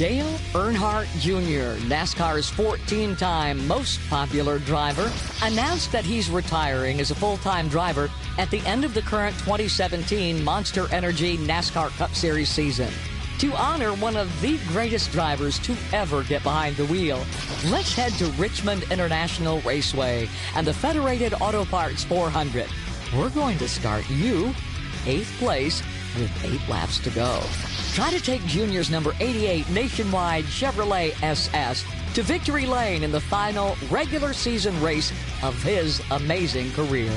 Dale Earnhardt Jr., NASCAR's 14-time most popular driver, announced that he's retiring as a full-time driver at the end of the current 2017 Monster Energy NASCAR Cup Series season. To honor one of the greatest drivers to ever get behind the wheel, let's head to Richmond International Raceway and the Federated Auto Parts 400. We're going to start you 8th place with 8 laps to go. Try to take Junior's number 88 Nationwide Chevrolet SS to victory lane in the final regular season race of his amazing career.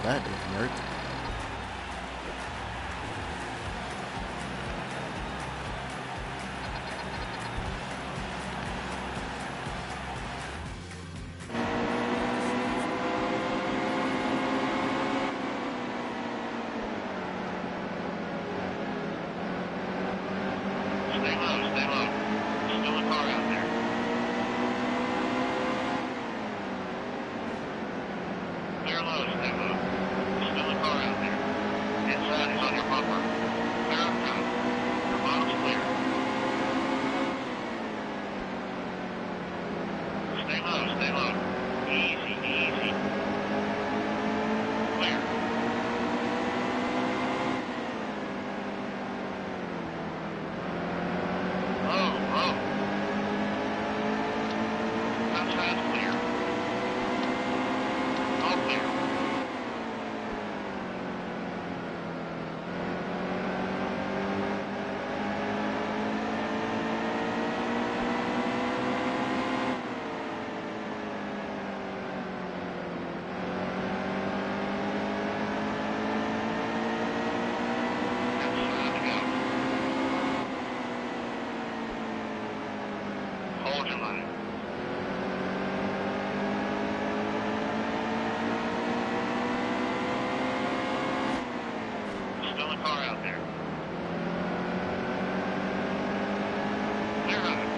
That didn't hurt. Stay low. Still a car car out there. Clear on it.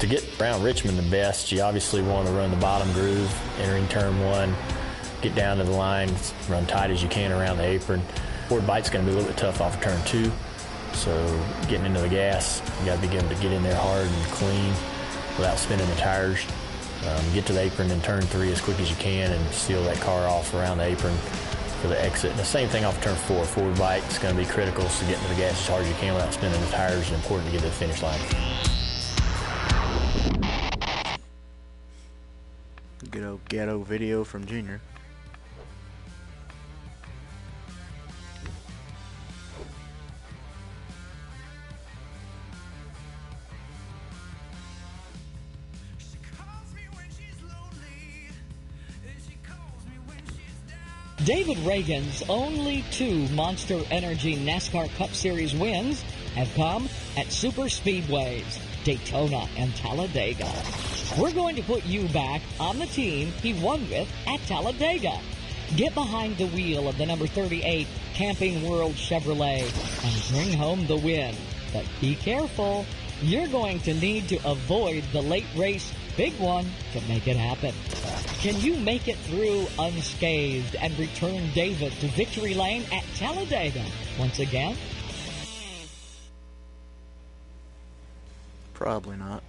To get around Richmond the best, you obviously want to run the bottom groove, entering turn one, get down to the line, run tight as you can around the apron. Forward bite's going to be a little bit tough off of turn two, so getting into the gas, you got to be able to get in there hard and clean without spinning the tires. Get to the apron in turn three as quick as you can and seal that car off around the apron for the exit. And the same thing off turn four. Forward bite is going to be critical, so getting to the gas as hard as you can without spinning the tires is important to get to the finish line. Good old ghetto video from Junior. David Reagan's only 2 Monster Energy NASCAR Cup Series wins have come at super speedways, Daytona and Talladega. We're going to put you back on the team he won with at Talladega. Get behind the wheel of the number 38 Camping World Chevrolet and bring home the win. But be careful. You're going to need to avoid the late race big one to make it happen. Can you make it through unscathed and return David to victory lane at Talladega once again? Probably not.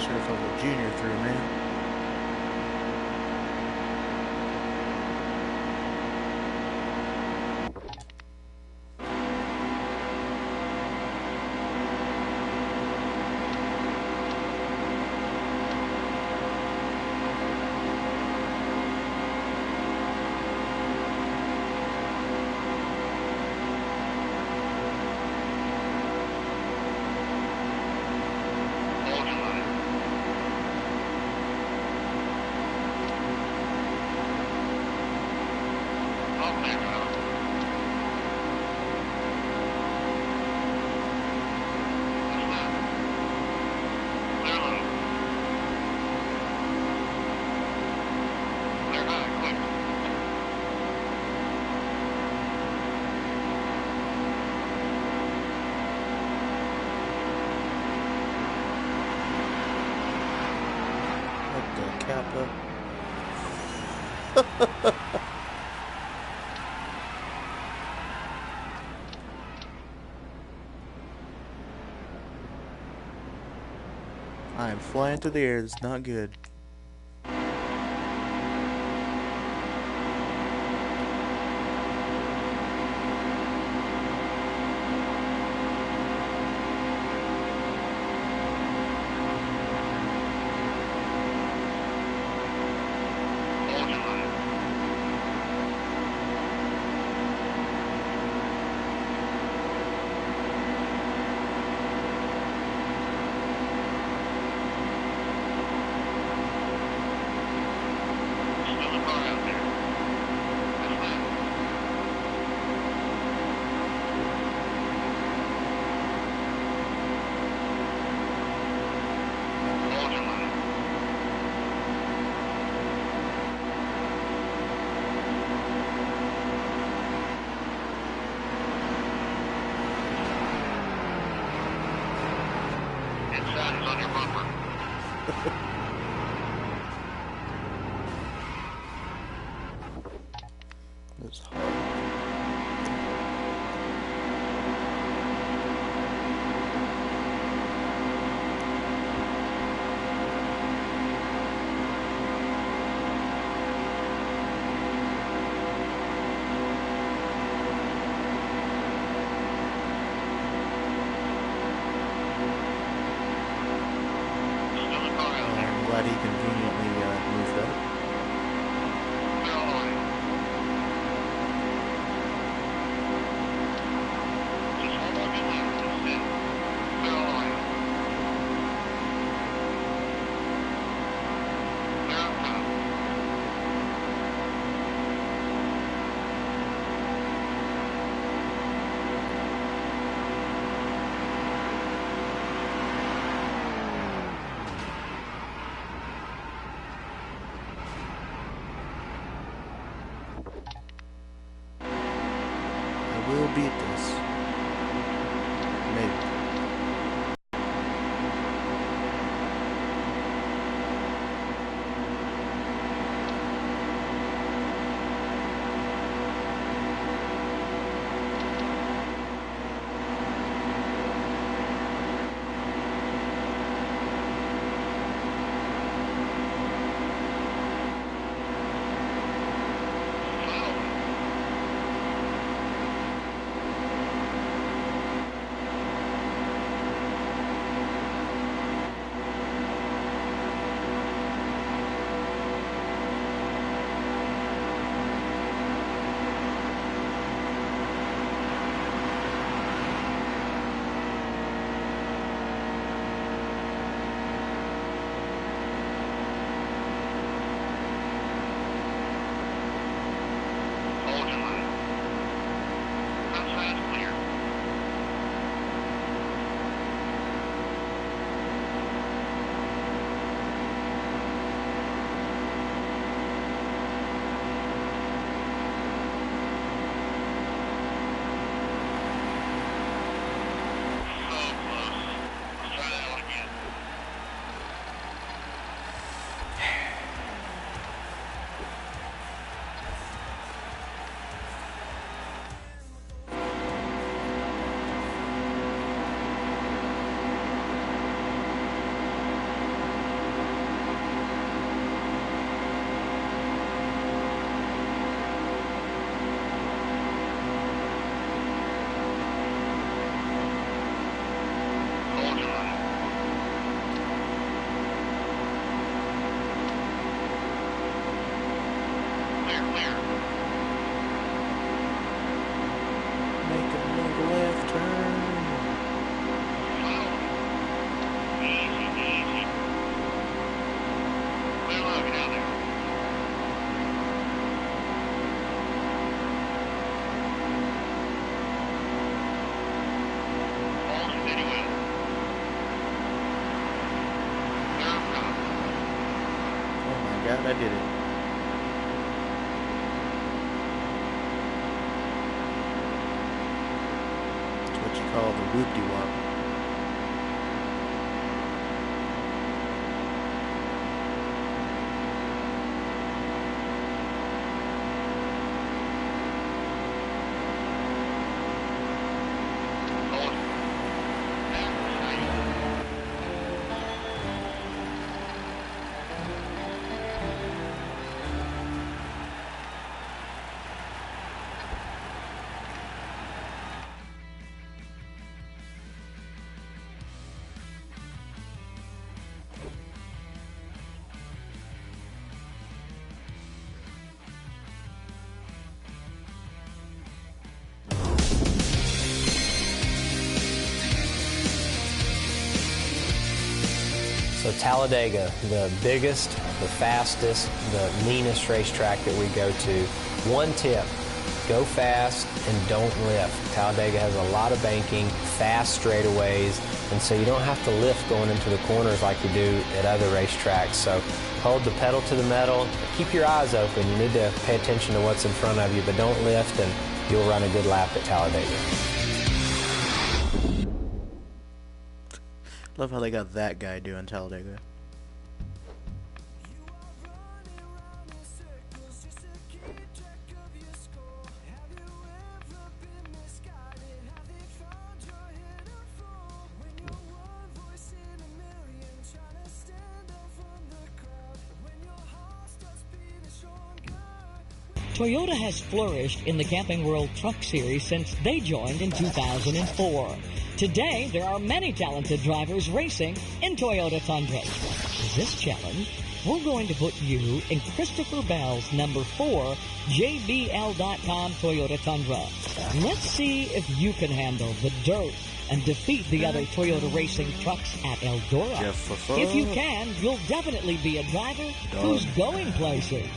Should have felt the junior through, man. Kappa. I am flying through the air. It's not good. Inside is on your bumper. It's hard. I'm glad he conveniently moved up. God, I did it. That's what you call the whoop-de-wop. So Talladega, the biggest, the fastest, the meanest racetrack that we go to. One tip, go fast and don't lift. Talladega has a lot of banking, fast straightaways, and so you don't have to lift going into the corners like you do at other racetracks. So hold the pedal to the metal, keep your eyes open. You need to pay attention to what's in front of you, but don't lift and you'll run a good lap at Talladega. Love how they got that guy doing Talladega. Toyota has flourished in the Camping World Truck Series since they joined in 2004. Today, there are many talented drivers racing in Toyota Tundras. For this challenge, we're going to put you in Christopher Bell's number 4 JBL.com Toyota Tundra. Let's see if you can handle the dirt and defeat the other Toyota racing trucks at Eldora. If you can, you'll definitely be a driver who's going places.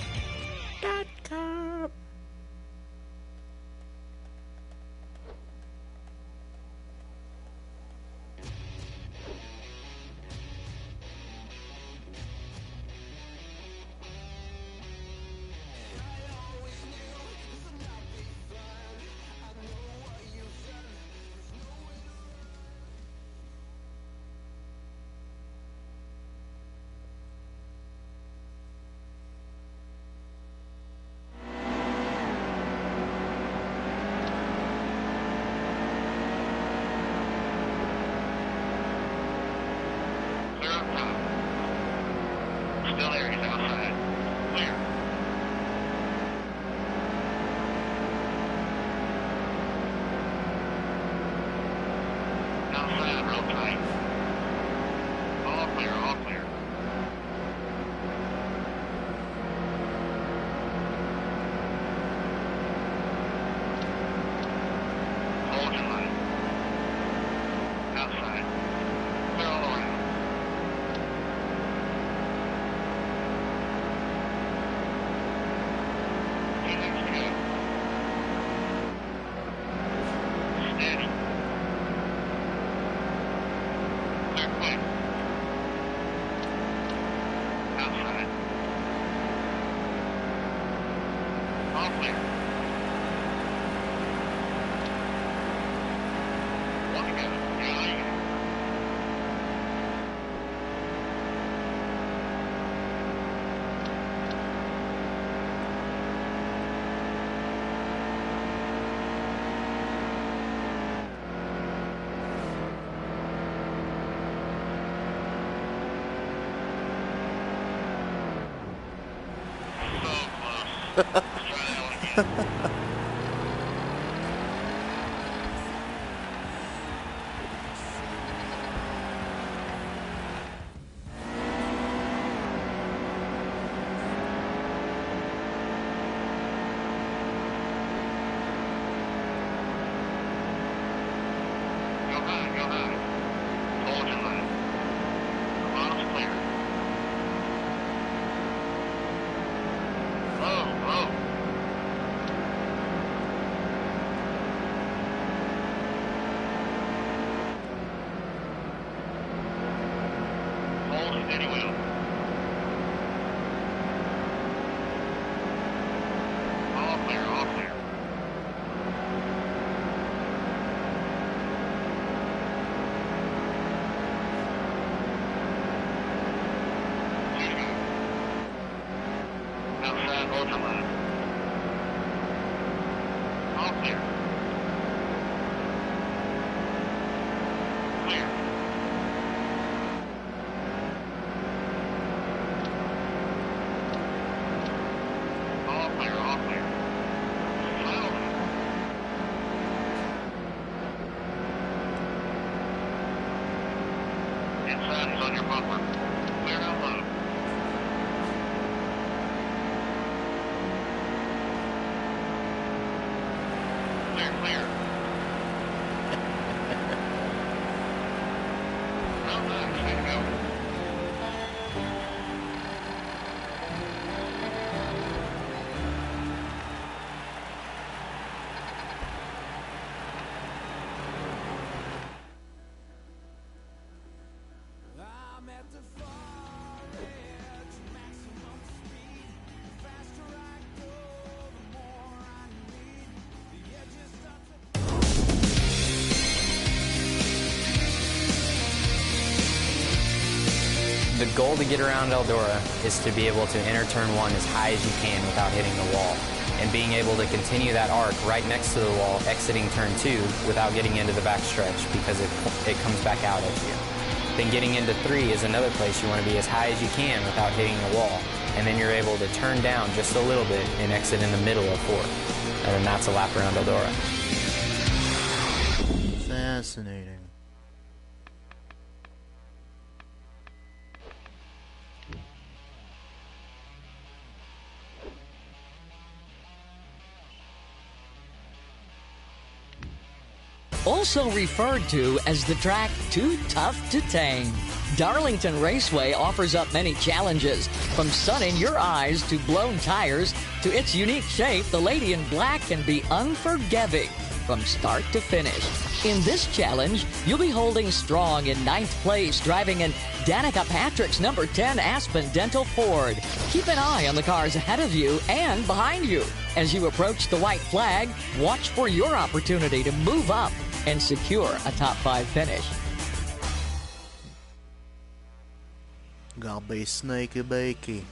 Still there, he's outside. Clear. Outside, real tight. All clear, all clear. Hold your line. Outside. Clear all around. Steady. Clear quick. Outside. All clear. One to go. Yeah, you go. So close. Let's try that one again. Go high, go high. Hold your line. The bottom's clear. Low, low. Hold steady wheel. The goal to get around Eldora is to be able to enter turn 1 as high as you can without hitting the wall, and being able to continue that arc right next to the wall, exiting turn 2 without getting into the backstretch because it comes back out at you. Then getting into 3 is another place you want to be as high as you can without hitting the wall, and then you're able to turn down just a little bit and exit in the middle of 4. And then that's a lap around Eldora. Fascinating. Also referred to as the track too tough to tame. Darlington Raceway offers up many challenges, from sun in your eyes to blown tires. To its unique shape, the Lady in Black can be unforgiving from start to finish. In this challenge, you'll be holding strong in 9th place, driving in Danica Patrick's number 10 Aspen Dental Ford. Keep an eye on the cars ahead of you and behind you. As you approach the white flag, watch for your opportunity to move up and secure a top 5 finish. Gonna be sneaky beaky.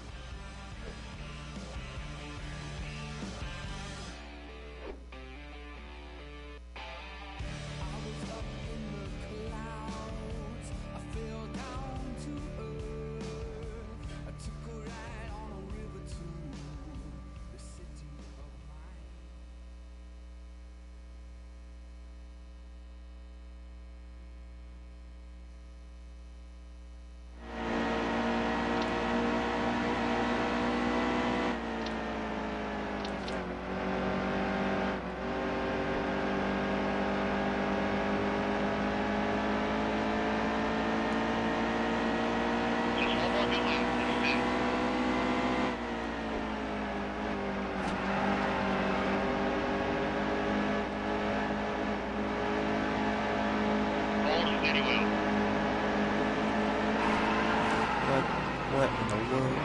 What in the world?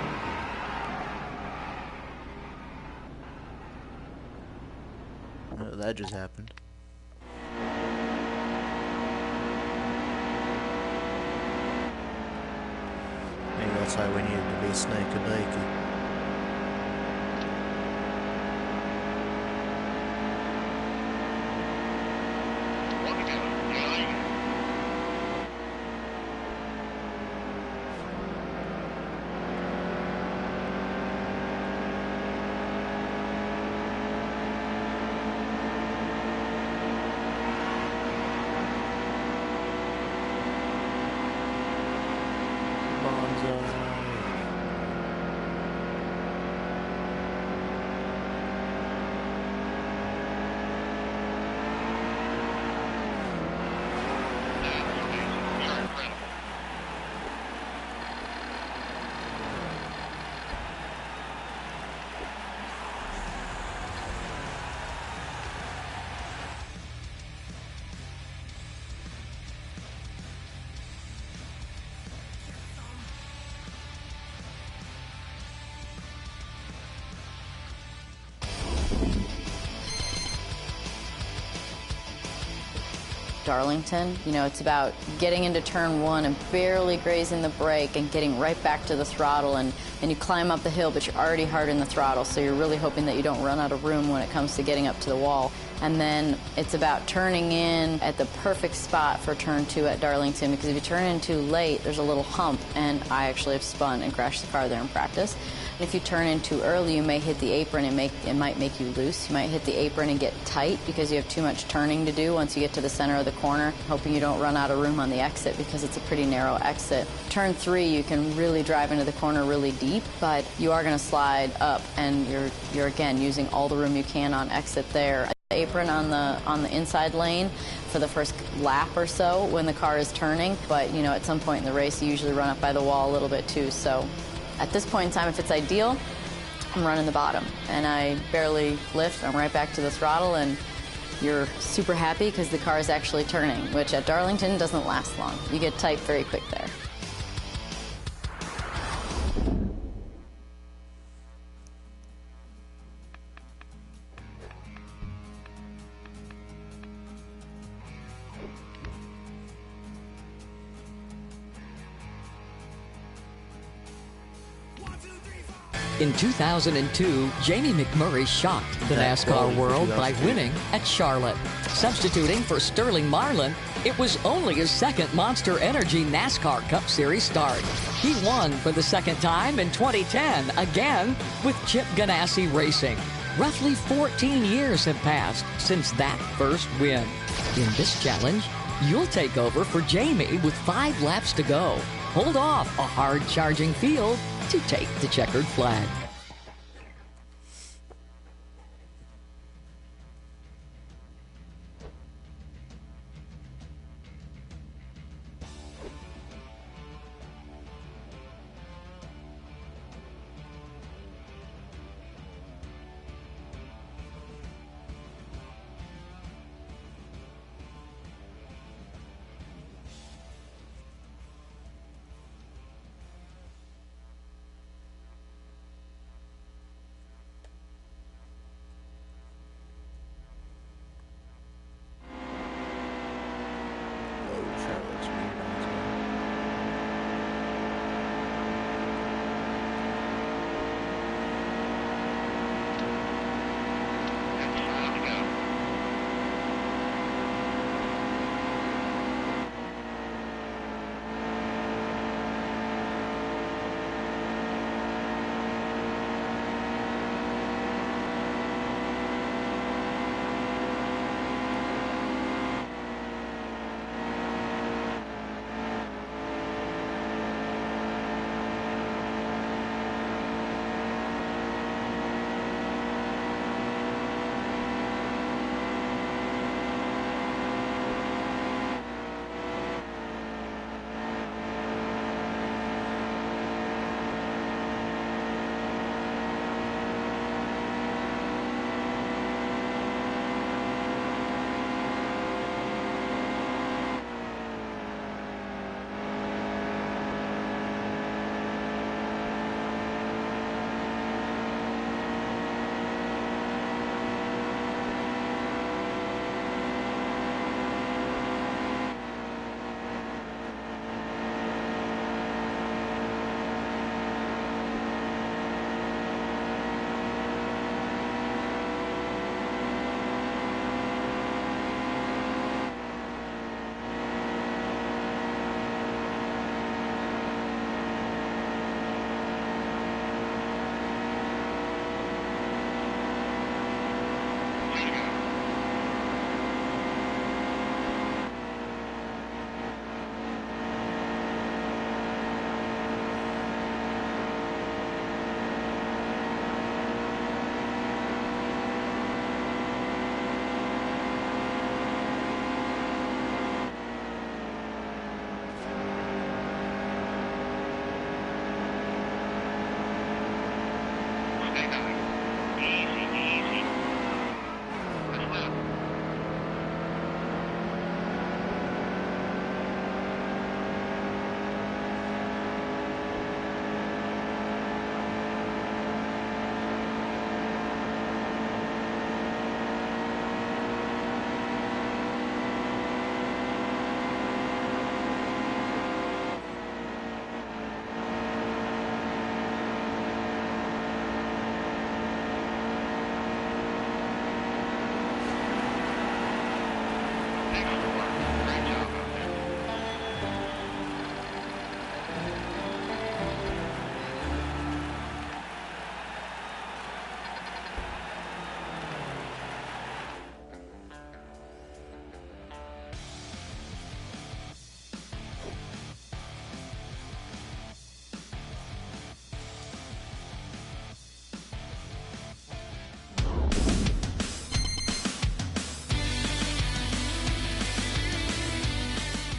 Oh, that just happened. Maybe that's why we needed to be snaky bakey. Darlington, you know, it's about getting into turn 1 and barely grazing the brake and getting right back to the throttle, and you climb up the hill, but you're already hard in the throttle, so you're really hoping that you don't run out of room when it comes to getting up to the wall. And then it's about turning in at the perfect spot for turn 2 at Darlington, because if you turn in too late, there's a little hump, and I actually have spun and crashed the car there in practice. If you turn in too early, you may hit the apron and it might make you loose. You might hit the apron and get tight because you have too much turning to do once you get to the center of the corner, hoping you don't run out of room on the exit because it's a pretty narrow exit. Turn 3, you can really drive into the corner really deep, but you are going to slide up, and you're again using all the room you can on exit there. Apron on the inside lane for the first lap or so when the car is turning, but you know, at some point in the race you usually run up by the wall a little bit too. So at this point in time, if it's ideal, I'm running the bottom and I barely lift. I'm right back to the throttle, and you're super happy because the car is actually turning, which at Darlington doesn't last long. You get tight very quick there. In 2002, Jamie McMurray shocked the NASCAR world by winning at Charlotte. Substituting for Sterling Marlin, it was only his second Monster Energy NASCAR Cup Series start. He won for the second time in 2010, again with Chip Ganassi Racing. Roughly 14 years have passed since that first win. In this challenge, you'll take over for Jamie with 5 laps to go. Hold off a hard-charging field to take the checkered flag.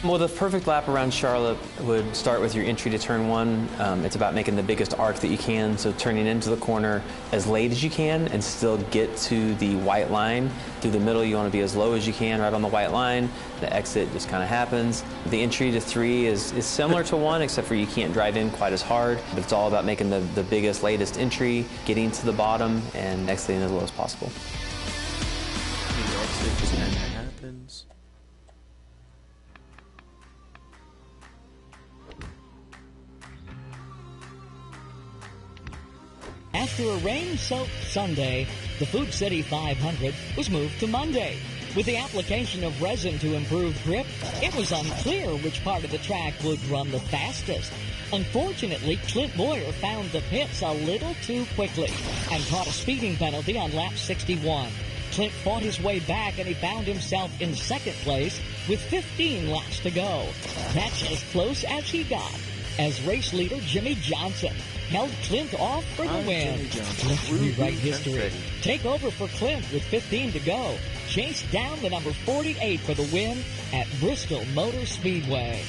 Well, the perfect lap around Charlotte would start with your entry to turn one. It's about making the biggest arc that you can, so turning into the corner as late as you can and still get to the white line. Through the middle, you want to be as low as you can, right on the white line. The exit just kind of happens. The entry to three is similar to one, except for you can't drive in quite as hard, but it's all about making the biggest, latest entry, getting to the bottom, and exiting as low as possible. The exit just kind of happens. After a rain-soaked Sunday, the Food City 500 was moved to Monday. With the application of resin to improve grip, it was unclear which part of the track would run the fastest. Unfortunately, Clint Boyer found the pits a little too quickly and caught a speeding penalty on lap 61. Clint fought his way back and he found himself in second place with 15 laps to go. That's as close as he got, as race leader Jimmy Johnson held Clint off for the win. Let's rewrite history. Take over for Clint with 15 to go. Chase down the number 48 for the win at Bristol Motor Speedway.